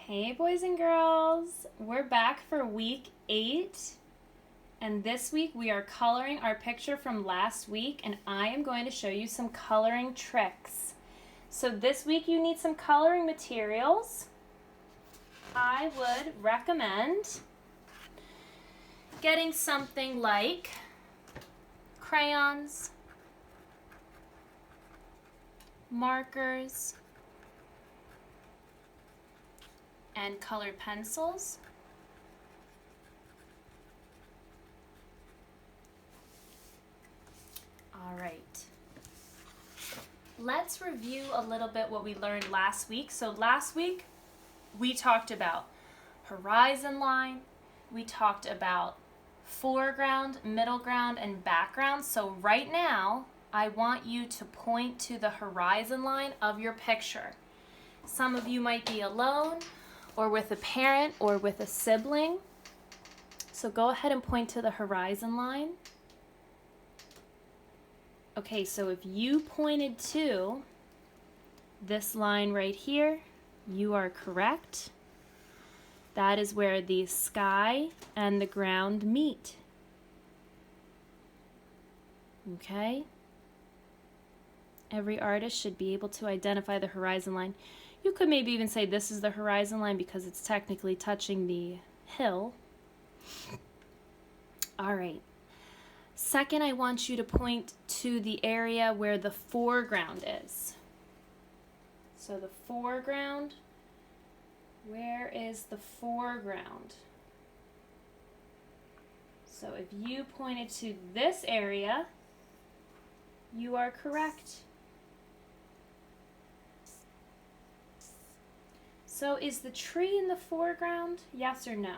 Hey boys and girls, we're back for week 8, and this week we are coloring our picture from last week, and I am going to show you some coloring tricks. So this week you need some coloring materials. I would recommend getting something like crayons, markers, and colored pencils. All right. Let's review a little bit what we learned last week. So last week we talked about horizon line, we talked about foreground, middle ground, and background. So right now I want you to point to the horizon line of your picture. Some of you might be alone, or with a parent, or with a sibling. So go ahead and point to the horizon line. Okay, so if you pointed to this line right here, you are correct. That is where the sky and the ground meet. Okay? Every artist should be able to identify the horizon line. You could maybe even say this is the horizon line because it's technically touching the hill. All right. Second, I want you to point to the area where the foreground is. So the foreground, where is the foreground? So if you pointed to this area, you are correct. So is the tree in the foreground? Yes or no?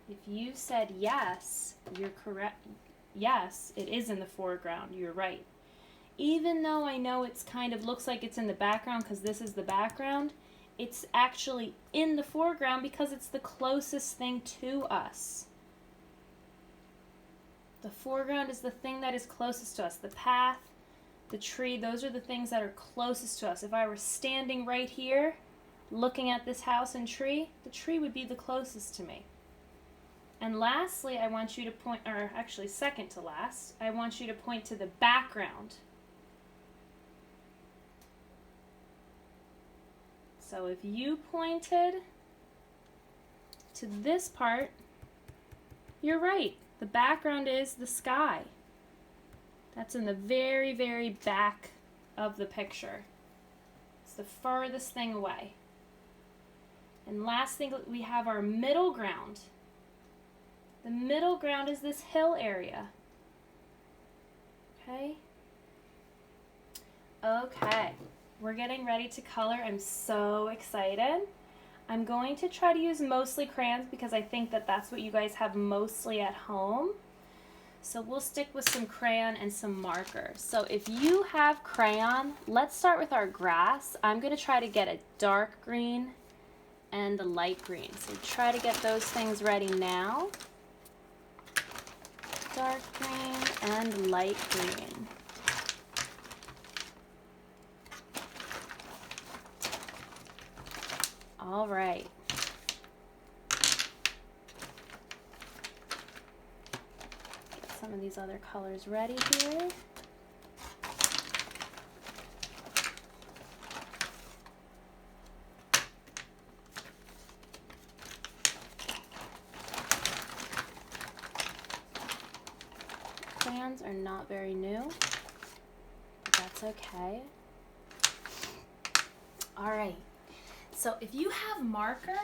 If you said yes, you're correct. Yes, it is in the foreground. You're right. Even though I know it's kind of looks like it's in the background because this is the background, it's actually in the foreground because it's the closest thing to us. The foreground is the thing that is closest to us. The path, the tree, those are the things that are closest to us. If I were standing right here looking at this house and tree, the tree would be the closest to me. And lastly, I want you to point, or actually second to last, I want you to point to the background. So if you pointed to this part, you're right. The background is the sky. That's in the very, very back of the picture. It's the furthest thing away. And last thing, we have our middle ground. The middle ground is this hill area. Okay? Okay. We're getting ready to color. I'm so excited. I'm going to try to use mostly crayons because I think that that's what you guys have mostly at home. So we'll stick with some crayon and some markers. So if you have crayon, let's start with our grass. I'm going to try to get a dark green and a light green. So try to get those things ready now. Dark green and light green. All right. Some of these other colors ready here. Crayons are not very new, but that's okay. All right, so if you have marker,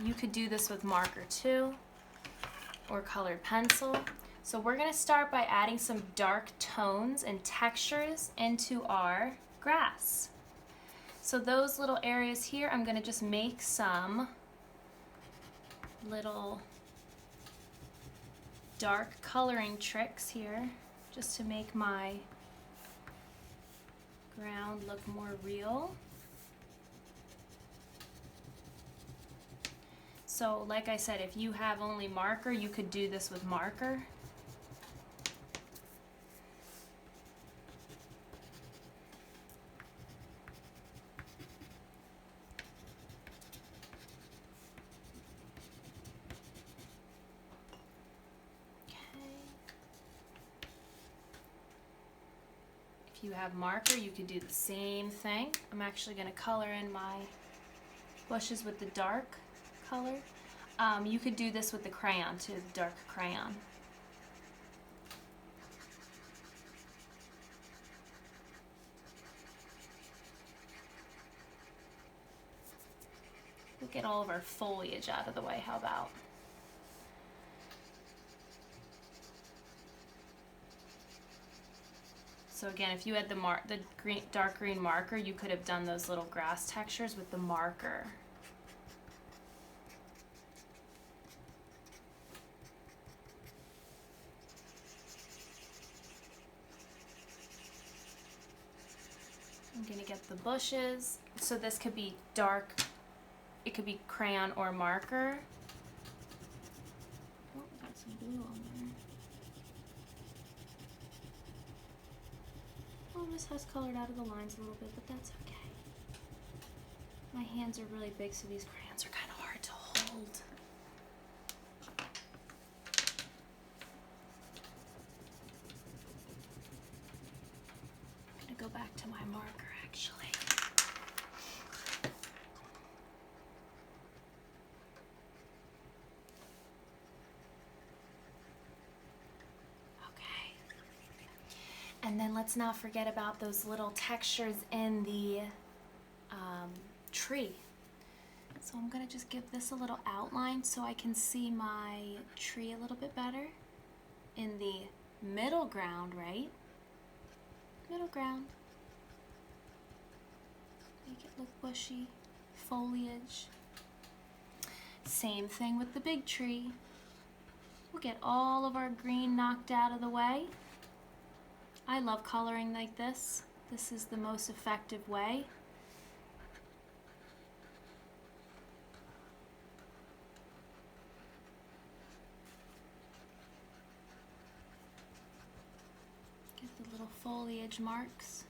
you could do this with marker too, or colored pencil. So we're going to start by adding some dark tones and textures into our grass. So those little areas here, I'm going to just make some little dark coloring tricks here just to make my ground look more real. So like I said, if you have only marker, you could do this with marker. you have marker, you could do the same thing. I'm actually going to color in my bushes with the dark color. You could do this with the crayon too, the dark crayon. We'll get all of our foliage out of the way, how about? So again, if you had the dark green marker, you could have done those little grass textures with the marker. I'm gonna get the bushes. So this could be dark, it could be crayon or marker. Oh, got some blue on there. Oh, this has colored out of the lines a little bit, but that's okay. My hands are really big, so these crayons are kind of hard to hold. I'm gonna go back to my marker, actually. And then let's not forget about those little textures in the tree. So I'm gonna just give this a little outline so I can see my tree a little bit better in the middle ground, right? Middle ground. Make it look bushy, foliage. Same thing with the big tree. We'll get all of our green knocked out of the way. I love coloring like this. This is the most effective way. Get the little foliage marks.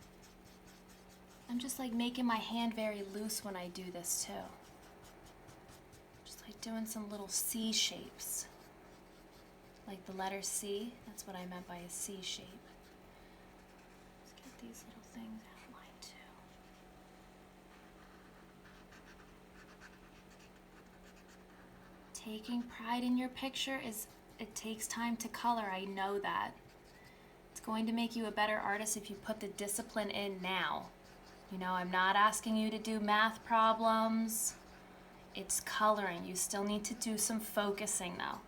I'm just like making my hand very loose when I do this too. Just like doing some little C shapes. Like the letter C, that's what I meant by a C shape. These little things outlined too. Taking pride in your picture it takes time to color, I know that. It's going to make you a better artist if you put the discipline in now. You know, I'm not asking you to do math problems. It's coloring. You still need to do some focusing though.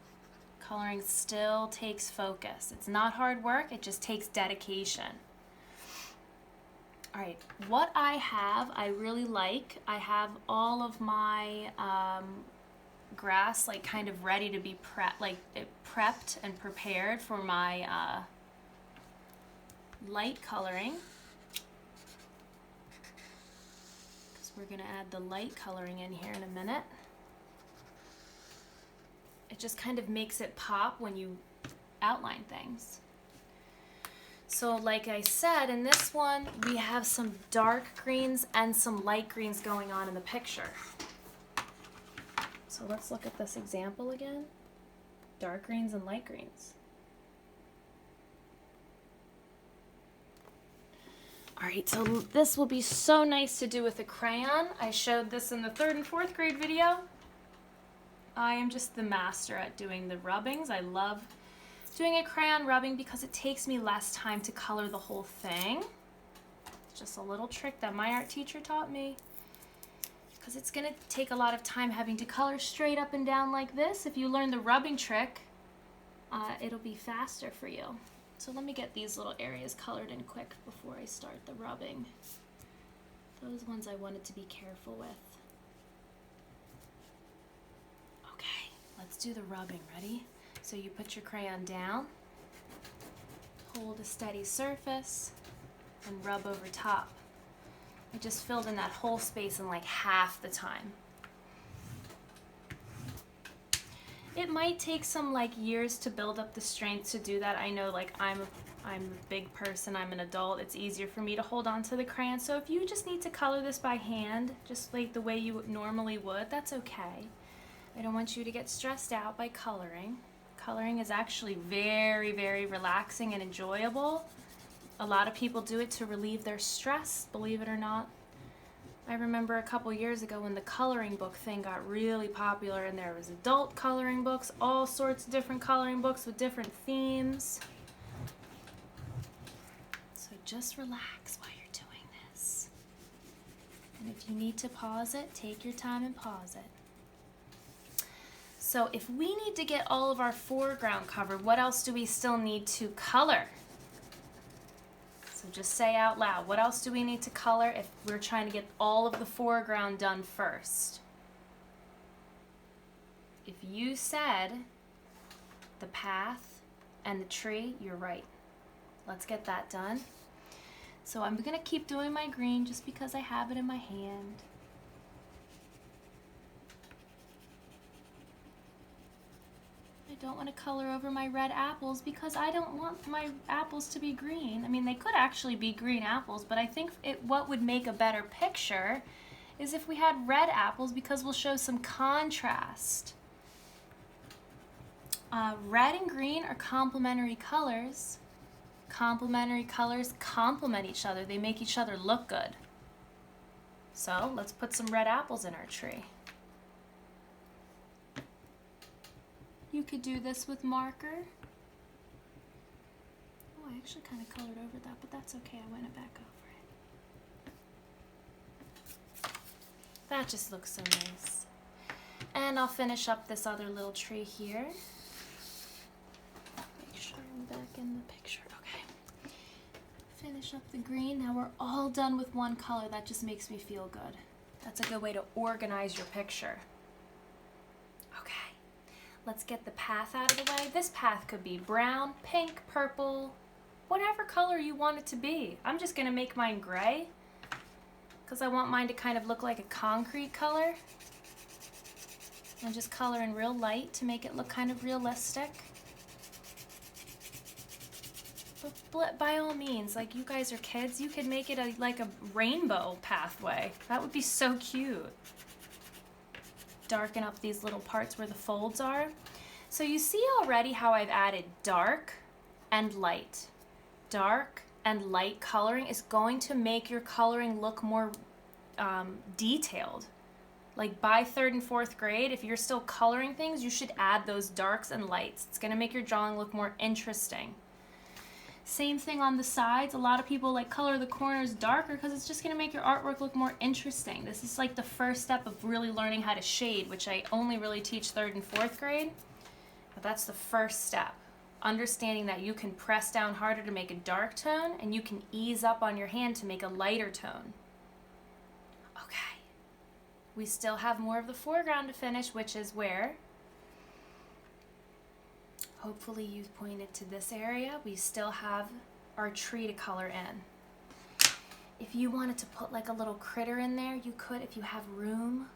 Coloring still takes focus. It's not hard work, it just takes dedication. All right, what I really like, I have all of my grass like kind of ready to be prepped and prepared for my light coloring. Because we're gonna add the light coloring in here in a minute. It just kind of makes it pop when you outline things. So like I said, in this one, we have some dark greens and some light greens going on in the picture. So let's look at this example again. Dark greens and light greens. All right, so this will be so nice to do with a crayon. I showed this in the 3rd and 4th grade video. I am just the master at doing the rubbings. I love doing a crayon rubbing because it takes me less time to color the whole thing. It's just a little trick that my art teacher taught me. Because it's gonna take a lot of time having to color straight up and down like this. If you learn the rubbing trick, it'll be faster for you. So let me get these little areas colored in quick before I start the rubbing. Those ones I wanted to be careful with. Okay, let's do the rubbing. Ready? So you put your crayon down, hold a steady surface, and rub over top. I just filled in that whole space in like half the time. It might take some like years to build up the strength to do that. I know like I'm a big person, I'm an adult, it's easier for me to hold on to the crayon. So if you just need to color this by hand, just like the way you normally would, that's okay. I don't want you to get stressed out by coloring. Coloring is actually very, very relaxing and enjoyable. A lot of people do it to relieve their stress, believe it or not. I remember a couple years ago when the coloring book thing got really popular, and there was adult coloring books, all sorts of different coloring books with different themes. So just relax while you're doing this. And if you need to pause it, take your time and pause it. So if we need to get all of our foreground covered, what else do we still need to color? So just say out loud, what else do we need to color if we're trying to get all of the foreground done first? If you said the path and the tree, you're right. Let's get that done. So I'm gonna keep doing my green just because I have it in my hand. I don't want to color over my red apples because I don't want my apples to be green. I mean, they could actually be green apples, but I think what would make a better picture is if we had red apples, because we'll show some contrast. Red and green are complementary colors. Complementary colors complement each other. They make each other look good. So let's put some red apples in our tree. You could do this with marker. Oh, I actually kind of colored over that, but that's okay. I went back over it. That just looks so nice. And I'll finish up this other little tree here. Make sure I'm back in the picture. Okay. Finish up the green. Now we're all done with one color. That just makes me feel good. That's a good way to organize your picture. Let's get the path out of the way. This path could be brown, pink, purple, whatever color you want it to be. I'm just gonna make mine gray because I want mine to kind of look like a concrete color. And just color in real light to make it look kind of realistic. But by all means, like, you guys are kids, you could make it like a rainbow pathway. That would be so cute. Darken up these little parts where the folds are. So you see already how I've added dark and light. Dark and light coloring is going to make your coloring look more detailed. Like by 3rd and 4th grade, if you're still coloring things, you should add those darks and lights. It's gonna make your drawing look more interesting. Same thing on the sides. A lot of people like color the corners darker because it's just going to make your artwork look more interesting. This is like the first step of really learning how to shade, which I only really teach 3rd and 4th grade. But that's the first step. Understanding that you can press down harder to make a dark tone and you can ease up on your hand to make a lighter tone. Okay. We still have more of the foreground to finish, which is where... Hopefully you've pointed to this area. We still have our tree to color in. If you wanted to put like a little critter in there, you could if you have room.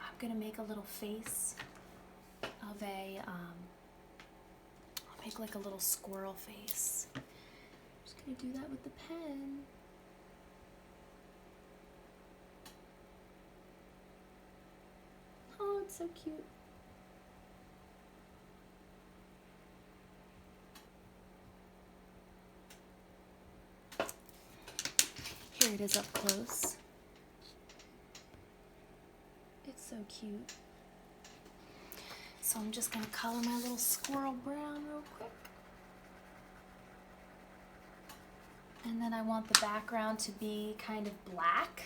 I'm gonna make a little face of a, I'll make like a little squirrel face. I'm just gonna do that with the pen. Oh, it's so cute. Here it is up close. It's so cute. So I'm just gonna color my little squirrel brown real quick. And then I want the background to be kind of black.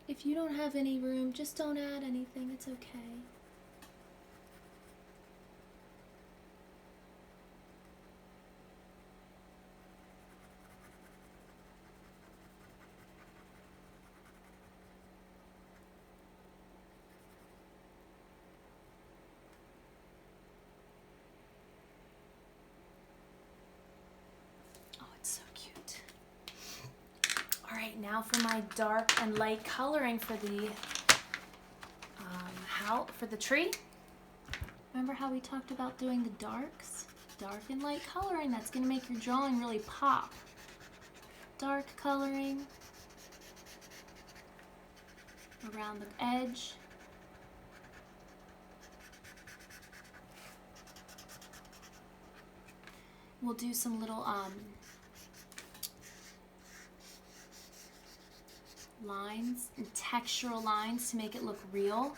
If you don't have any room, just don't add anything, it's okay. Now for my dark and light coloring for the tree. Remember how we talked about doing the darks? Dark and light coloring, that's going to make your drawing really pop. Dark coloring around the edge. We'll do some little lines and textural lines to make it look real.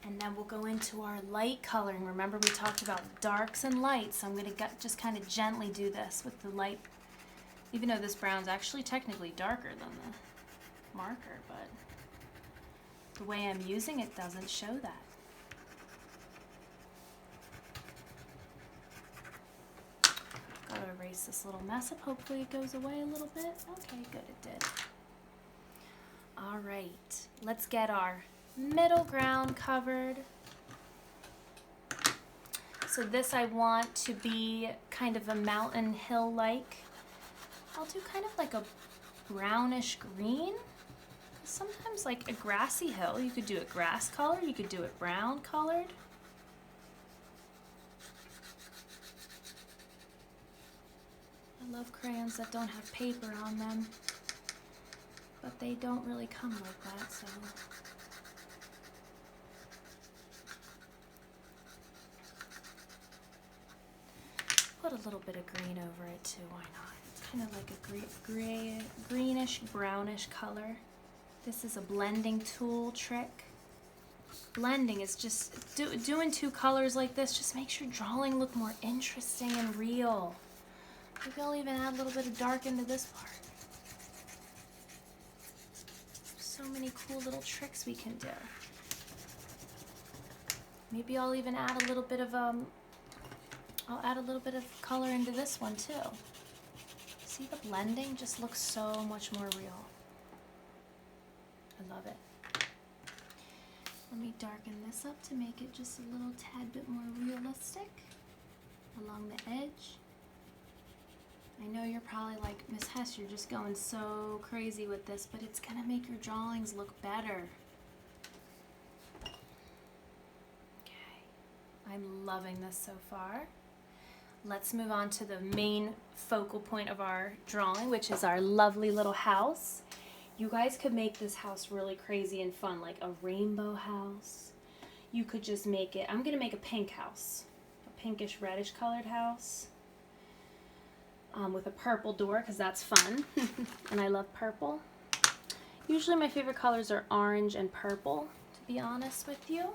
And then we'll go into our light coloring. Remember we talked about darks and lights, so I'm going to just kind of gently do this with the light, even though this brown's actually technically darker than the marker, but the way I'm using it doesn't show that. Gotta erase this little mess up. Hopefully it goes away a little bit. Okay, good, it did. All right, let's get our middle ground covered. So this I want to be kind of a mountain hill-like. I'll do kind of like a brownish green. Sometimes like a grassy hill, you could do it grass colored, you could do it brown colored. I love crayons that don't have paper on them, but they don't really come like that, so. Put a little bit of green over it too, why not? It's kind of like a greenish, brownish color. This is a blending tool trick. Blending is just, doing two colors like this just makes your drawing look more interesting and real. Maybe I'll even add a little bit of dark into this part. So many cool little tricks we can do. Maybe I'll even add a little bit of I'll add a little bit of color into this one too. See, the blending just looks so much more real. I love it. Let me darken this up to make it just a little tad bit more realistic along the edge. I know you're probably like, Miss Hess, you're just going so crazy with this, but it's gonna make your drawings look better. Okay, I'm loving this so far. Let's move on to the main focal point of our drawing, which is our lovely little house. You guys could make this house really crazy and fun, like a rainbow house. You could just make it, I'm gonna make a pink house, a pinkish reddish colored house with a purple door, because that's fun. And I love purple. Usually my favorite colors are orange and purple, to be honest with you.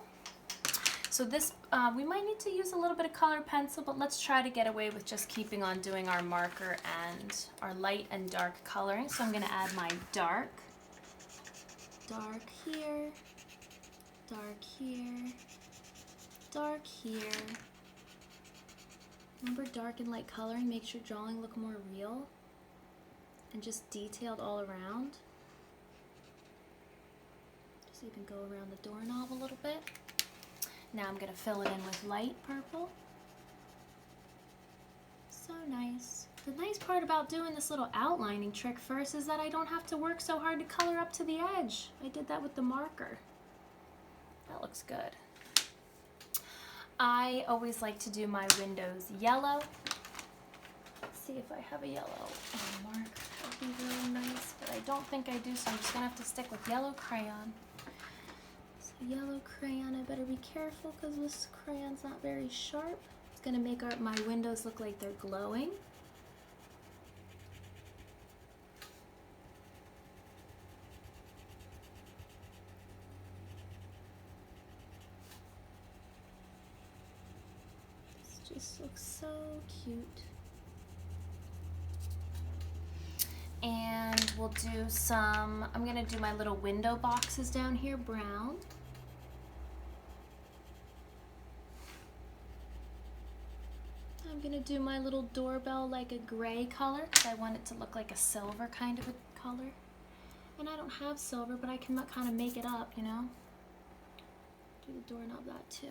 So this, we might need to use a little bit of colored pencil, but let's try to get away with just keeping on doing our marker and our light and dark coloring. So I'm gonna add my dark here, dark here, dark here. Remember, dark and light coloring makes your drawing look more real and just detailed all around. Just even go around the doorknob a little bit. Now I'm going to fill it in with light purple. So nice. The nice part about doing this little outlining trick first is that I don't have to work so hard to color up to the edge. I did that with the marker. That looks good. I always like to do my windows yellow. Let's see if I have a yellow marker. That would be really nice, but I don't think I do, so I'm just going to have to stick with yellow crayon. Yellow crayon, I better be careful because this crayon's not very sharp. It's going to make my windows look like they're glowing. This just looks so cute. And we'll do some, I'm going to do my little window boxes down here, brown. I'm going to do my little doorbell like a gray color because I want it to look like a silver kind of a color. And I don't have silver, but I can kind of make it up, you know. Do the doorknob that too.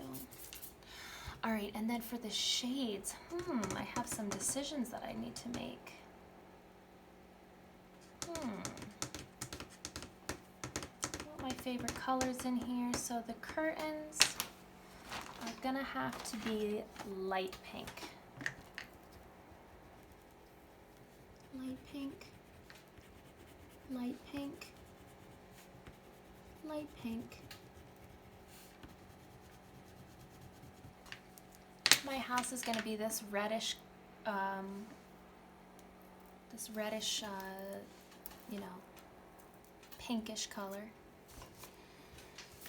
All right, and then for the shades, I have some decisions that I need to make. I want my favorite colors in here, so the curtains are gonna have to be light pink. Light pink, light pink, light pink. my house is going to be this reddish, you know, pinkish color.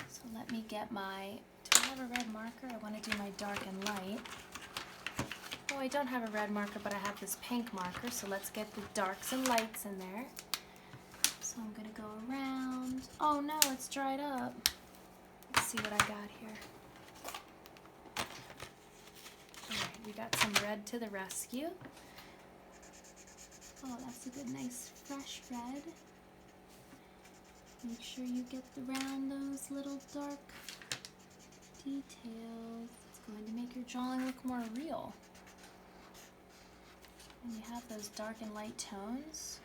So let me get my, do I have a red marker? I want to do my dark and light. Oh, I don't have a red marker, but I have this pink marker, so let's get the darks and lights in there. So I'm going to go around. Oh no, it's dried up. Let's see what I got here. Alright, we got some red to the rescue. Oh, that's a good, nice, fresh red. Make sure you get around those little dark details. It's going to make your drawing look more real. And you have those dark and light tones.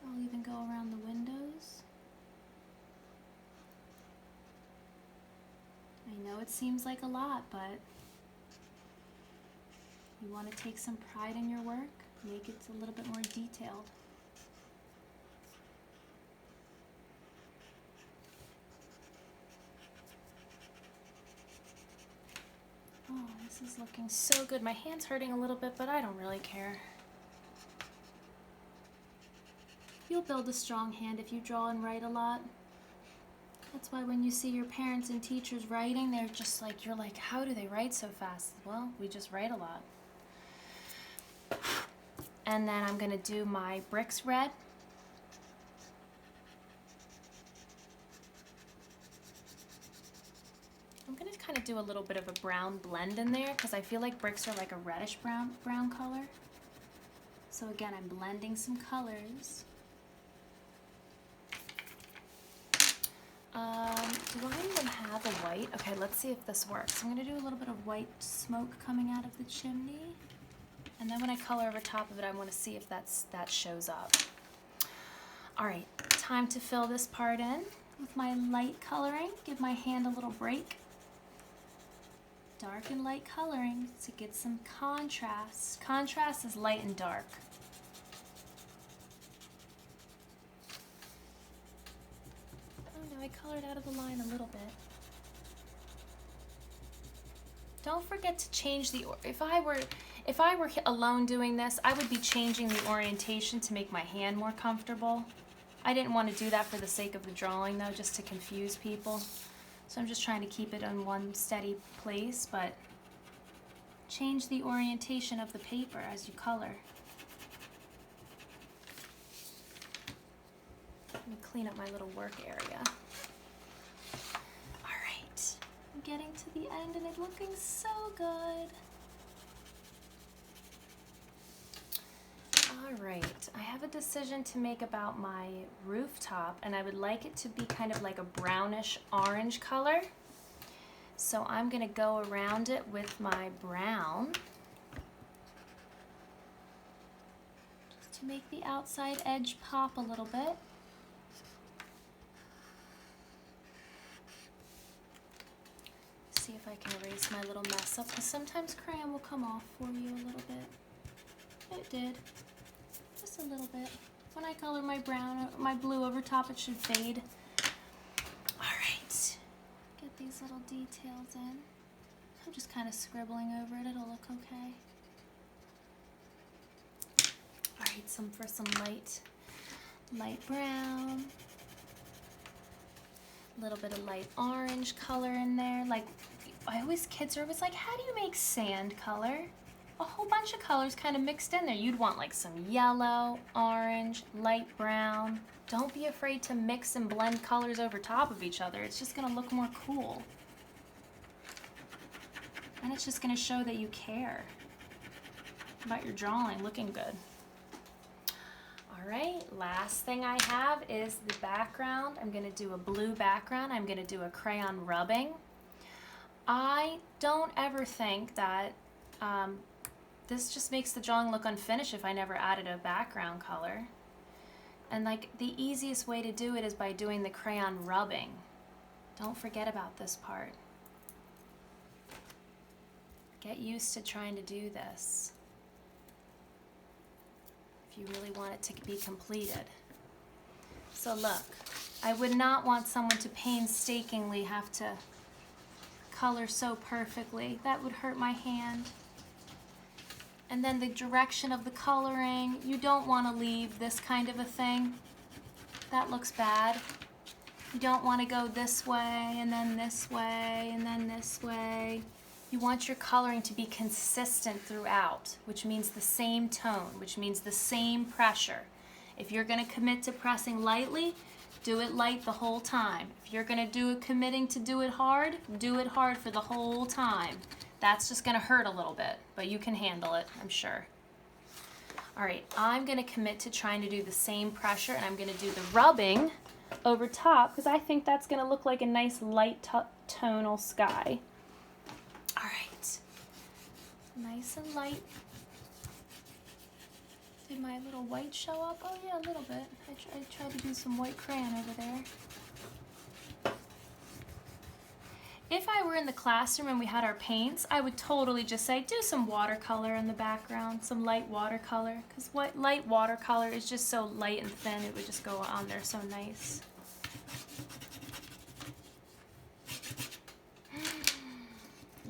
I'll even go around the windows. I know it seems like a lot, but you want to take some pride in your work, make it a little bit more detailed. Oh, this is looking so good. My hand's hurting a little bit, but I don't really care. You'll build a strong hand if you draw and write a lot. That's why when you see your parents and teachers writing, they're just like, you're like, how do they write so fast? Well, we just write a lot. And then I'm going to do my bricks red. I'm going to kind of do a little bit of a brown blend in there because I feel like bricks are like a reddish brown color. So again, I'm blending some colors. Do I even have a white? Okay, let's see if this works. I'm going to do a little bit of white smoke coming out of the chimney. And then when I color over top of it, I want to see if that shows up. All right, time to fill this part in with my light coloring. Give my hand a little break. Dark and light coloring to get some contrast. Contrast is light and dark. I colored out of the line a little bit. Don't forget to change the, if I were alone doing this, I would be changing the orientation to make my hand more comfortable. I didn't want to do that for the sake of the drawing though, just to confuse people. So I'm just trying to keep it in one steady place, but change the orientation of the paper as you color. Let me clean up my little work area. Alright, I'm getting to the end and it's looking so good. Alright, I have a decision to make about my rooftop and I would like it to be kind of like a brownish orange color. So I'm going to go around it with my brown just to make the outside edge pop a little bit. See if I can erase my little mess up, because sometimes crayon will come off for you a little bit. It did. Just a little bit. When I color my brown, my blue over top, it should fade. Alright. Get these little details in. I'm just kind of scribbling over it. It'll look okay. Alright, for some light brown. A little bit of light orange color in there. Like, kids are always like, how do you make sand color? A whole bunch of colors kind of mixed in there. You'd want like some yellow, orange, light brown. Don't be afraid to mix and blend colors over top of each other. It's just gonna look more cool. And it's just gonna show that you care about your drawing looking good. All right, last thing I have is the background. I'm gonna do a blue background. I'm gonna do a crayon rubbing. I don't ever think that this just makes the drawing look unfinished if I never added a background color. And like the easiest way to do it is by doing the crayon rubbing. Don't forget about this part. Get used to trying to do this if you really want it to be completed. So look, I would not want someone to painstakingly have to color so perfectly. That would hurt my hand. And then the direction of the coloring, you don't want to leave this kind of a thing. That looks bad. You don't want to go this way and then this way and then this way. You want your coloring to be consistent throughout, which means the same tone, which means the same pressure. If you're going to commit to pressing lightly, do it light the whole time. If you're going to committing to do it hard for the whole time. That's just going to hurt a little bit, but you can handle it, I'm sure. All right, I'm going to commit to trying to do the same pressure, and I'm going to do the rubbing over top because I think that's going to look like a nice light tonal sky. All right, nice and light. Did my little white show up? Oh yeah, a little bit. I tried to do some white crayon over there. If I were in the classroom and we had our paints, I would totally just say, do some watercolor in the background, some light watercolor, because light watercolor is just so light and thin, it would just go on there so nice.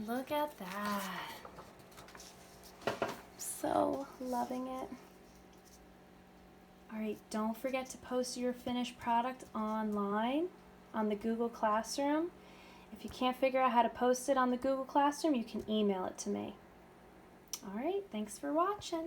Look at that. So loving it. All right, don't forget to post your finished product online on the Google Classroom. If you can't figure out how to post it on the Google Classroom, you can email it to me. All right, thanks for watching.